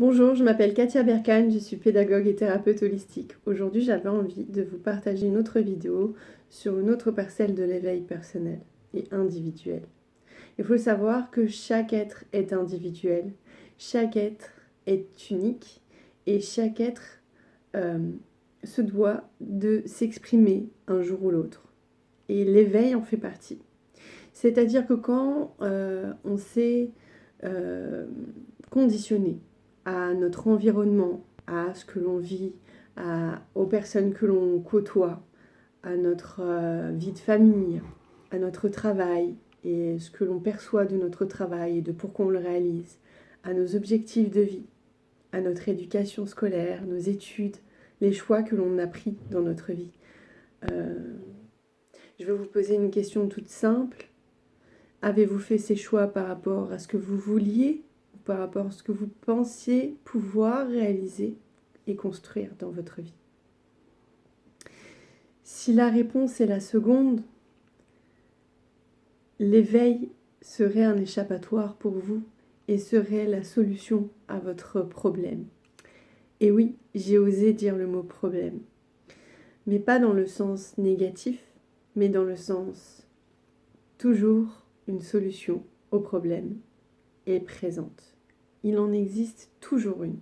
Bonjour, je m'appelle Katia Berkane, je suis pédagogue et thérapeute holistique. Aujourd'hui, j'avais envie de vous partager une autre vidéo sur une autre parcelle de l'éveil personnel et individuel. Il faut savoir que chaque être est individuel, chaque être est unique et chaque être euh, se doit de s'exprimer un jour ou l'autre. Et l'éveil en fait partie. C'est-à-dire que quand on s'est euh, conditionné à notre environnement, à ce que l'on vit, aux personnes que l'on côtoie, à notre vie de famille, à notre travail et ce que l'on perçoit de notre travail et de pourquoi on le réalise, à nos objectifs de vie, à notre éducation scolaire, nos études, les choix que l'on a pris dans notre vie. Euh, je vais vous poser une question toute simple. Avez-vous fait ces choix par rapport à ce que vous vouliez ou par rapport à ce que vous pensiez pouvoir réaliser et construire dans votre vie? Si la réponse est la seconde, l'éveil serait un échappatoire pour vous et serait la solution à votre problème. Et oui, j'ai osé dire le mot problème, mais pas dans le sens négatif, mais dans le sens toujours une solution au problème est présente. Il en existe toujours une.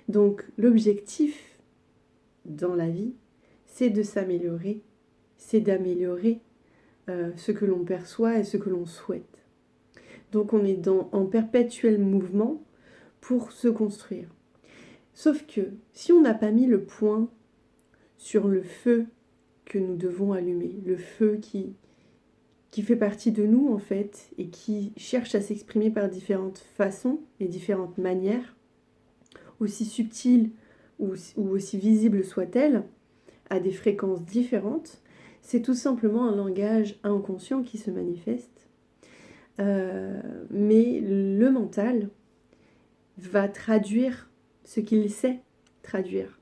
Donc l'objectif dans la vie, c'est de s'améliorer, c'est d'améliorer ce que l'on perçoit et ce que l'on souhaite. Donc on est en perpétuel mouvement pour se construire. Sauf que si on n'a pas mis le point sur le feu que nous devons allumer, le feu qui fait partie de nous en fait et qui cherche à s'exprimer par différentes façons et différentes manières, aussi subtiles ou aussi visibles soient-elles, à des fréquences différentes, c'est tout simplement un langage inconscient qui se manifeste. Mais le mental va traduire ce qu'il sait traduire.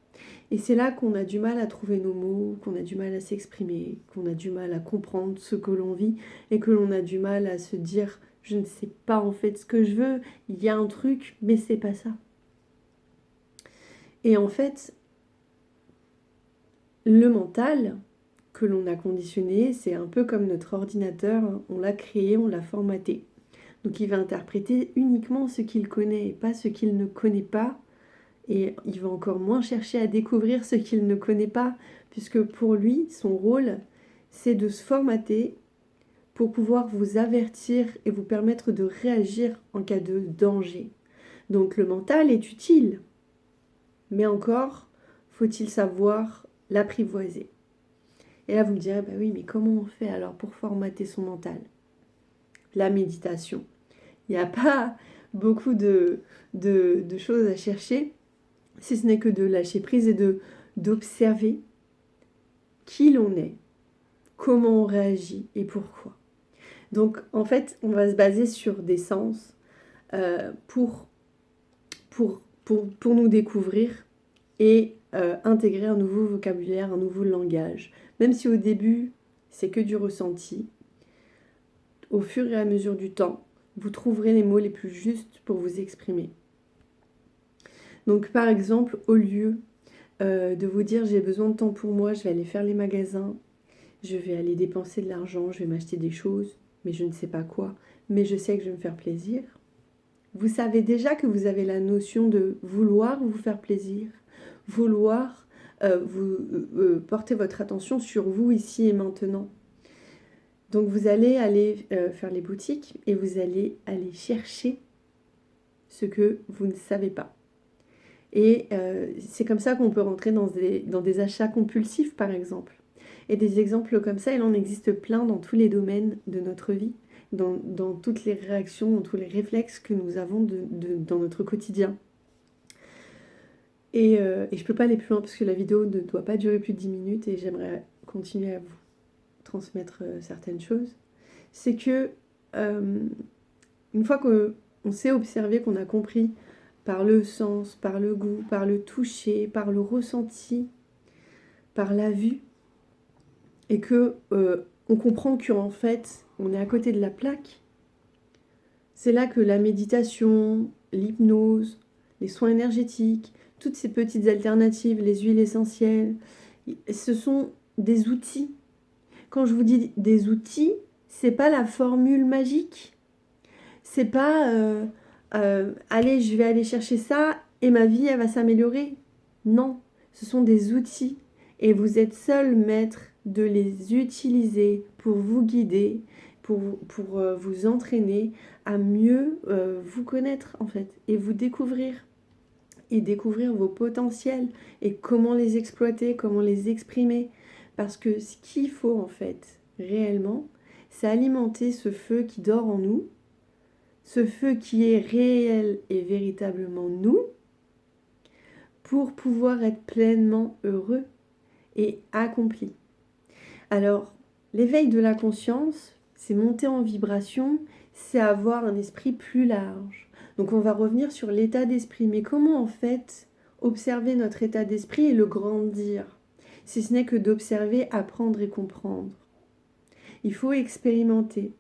Et c'est là qu'on a du mal à trouver nos mots, qu'on a du mal à s'exprimer, qu'on a du mal à comprendre ce que l'on vit et que l'on a du mal à se dire je ne sais pas en fait ce que je veux, il y a un truc, mais c'est pas ça. Et en fait, le mental que l'on a conditionné, c'est un peu comme notre ordinateur, hein. On l'a créé, on l'a formaté. Donc il va interpréter uniquement ce qu'il connaît et pas ce qu'il ne connaît pas. Et il va encore moins chercher à découvrir ce qu'il ne connaît pas, puisque pour lui, son rôle, c'est de se formater pour pouvoir vous avertir et vous permettre de réagir en cas de danger. Donc le mental est utile, mais encore faut-il savoir l'apprivoiser. Et là, vous me direz, bah oui, mais comment on fait alors pour formater son mental? La méditation. Il n'y a pas beaucoup de choses à chercher, si ce n'est que de lâcher prise et d'observer qui l'on est, comment on réagit et pourquoi. Donc, en fait, on va se baser sur des sens pour nous découvrir et intégrer un nouveau vocabulaire, un nouveau langage. Même si au début, c'est que du ressenti, au fur et à mesure du temps, vous trouverez les mots les plus justes pour vous exprimer. Donc par exemple, au lieu de vous dire j'ai besoin de temps pour moi, je vais aller faire les magasins, je vais aller dépenser de l'argent, je vais m'acheter des choses, mais je ne sais pas quoi, mais je sais que je vais me faire plaisir. Vous savez déjà que vous avez la notion de vouloir vous faire plaisir, vouloir porter votre attention sur vous ici et maintenant. Donc vous allez aller faire les boutiques et vous allez aller chercher ce que vous ne savez pas. Et c'est comme ça qu'on peut rentrer dans des achats compulsifs, par exemple. Et des exemples comme ça, il en existe plein dans tous les domaines de notre vie, dans toutes les réactions, dans tous les réflexes que nous avons dans notre quotidien. Et je ne peux pas aller plus loin parce que la vidéo ne doit pas durer plus de 10 minutes et j'aimerais continuer à vous transmettre certaines choses. C'est que une fois qu'on s'est observé, qu'on a compris par le sens, par le goût, par le toucher, par le ressenti, par la vue, et que on comprend qu'en fait, on est à côté de la plaque, c'est là que la méditation, l'hypnose, les soins énergétiques, toutes ces petites alternatives, les huiles essentielles, ce sont des outils. Quand je vous dis des outils, c'est pas la formule magique. C'est pas allez, je vais aller chercher ça et ma vie elle va s'améliorer. Non, ce sont des outils et vous êtes seul maître de les utiliser pour vous guider, pour vous entraîner à mieux vous connaître en fait et vous découvrir et découvrir vos potentiels et comment les exploiter, comment les exprimer. Parce que ce qu'il faut en fait réellement, c'est alimenter ce feu qui dort en nous, ce feu qui est réel et véritablement nous, pour pouvoir être pleinement heureux et accompli. Alors, l'éveil de la conscience, c'est monter en vibration, c'est avoir un esprit plus large. Donc on va revenir sur l'état d'esprit. Mais comment en fait observer notre état d'esprit et le grandir, si ce n'est que d'observer, apprendre et comprendre. Il faut expérimenter.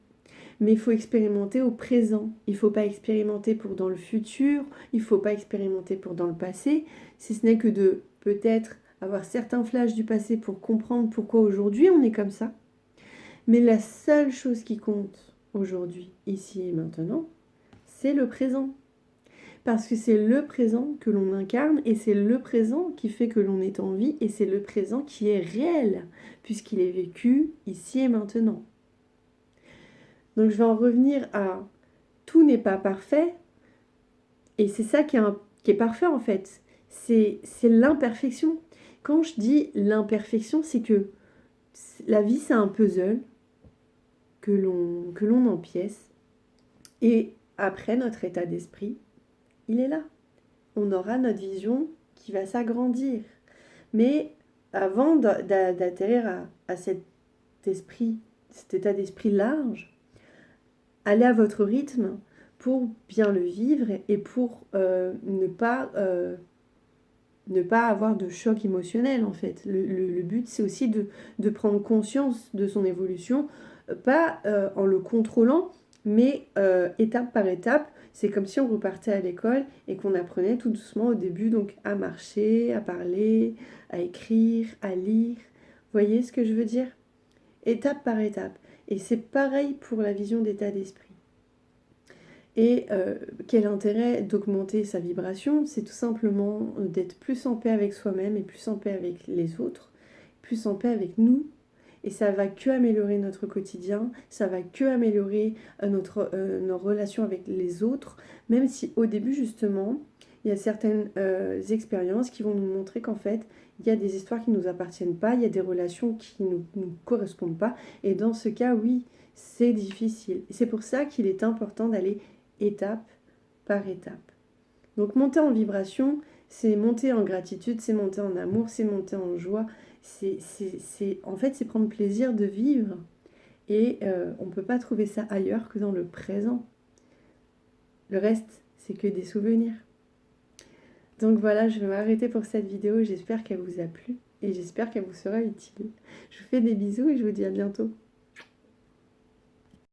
Mais il faut expérimenter au présent. Il ne faut pas expérimenter pour dans le futur. Il ne faut pas expérimenter pour dans le passé. Si ce n'est que de peut-être avoir certains flashs du passé pour comprendre pourquoi aujourd'hui on est comme ça. Mais la seule chose qui compte aujourd'hui, ici et maintenant, c'est le présent. Parce que c'est le présent que l'on incarne et c'est le présent qui fait que l'on est en vie et c'est le présent qui est réel puisqu'il est vécu ici et maintenant. Donc je vais en revenir à tout n'est pas parfait et c'est ça qui est parfait en fait. C'est l'imperfection. Quand je dis l'imperfection, c'est que la vie c'est un puzzle que l'on empièce et après notre état d'esprit, il est là. On aura notre vision qui va s'agrandir. Mais avant d'atterrir à cet état d'esprit large, allez à votre rythme pour bien le vivre et pour ne pas avoir de choc émotionnel en fait. Le but c'est aussi de prendre conscience de son évolution, pas en le contrôlant, mais étape par étape. C'est comme si on repartait à l'école et qu'on apprenait tout doucement au début donc à marcher, à parler, à écrire, à lire. Vous voyez ce que je veux dire? Étape par étape. Et c'est pareil pour la vision d'état d'esprit. Et quel intérêt d'augmenter sa vibration? C'est tout simplement d'être plus en paix avec soi-même et plus en paix avec les autres, plus en paix avec nous. Et ça va que améliorer notre quotidien, ça va que améliorer nos relations avec les autres, même si au début justement, il y a certaines expériences qui vont nous montrer qu'en fait, il y a des histoires qui ne nous appartiennent pas, il y a des relations qui ne nous correspondent pas. Et dans ce cas, oui, c'est difficile. Et c'est pour ça qu'il est important d'aller étape par étape. Donc monter en vibration, c'est monter en gratitude, c'est monter en amour, c'est monter en joie. En fait, c'est prendre plaisir de vivre. Et on ne peut pas trouver ça ailleurs que dans le présent. Le reste, c'est que des souvenirs. Donc voilà, je vais m'arrêter pour cette vidéo. J'espère qu'elle vous a plu et j'espère qu'elle vous sera utile. Je vous fais des bisous et je vous dis à bientôt.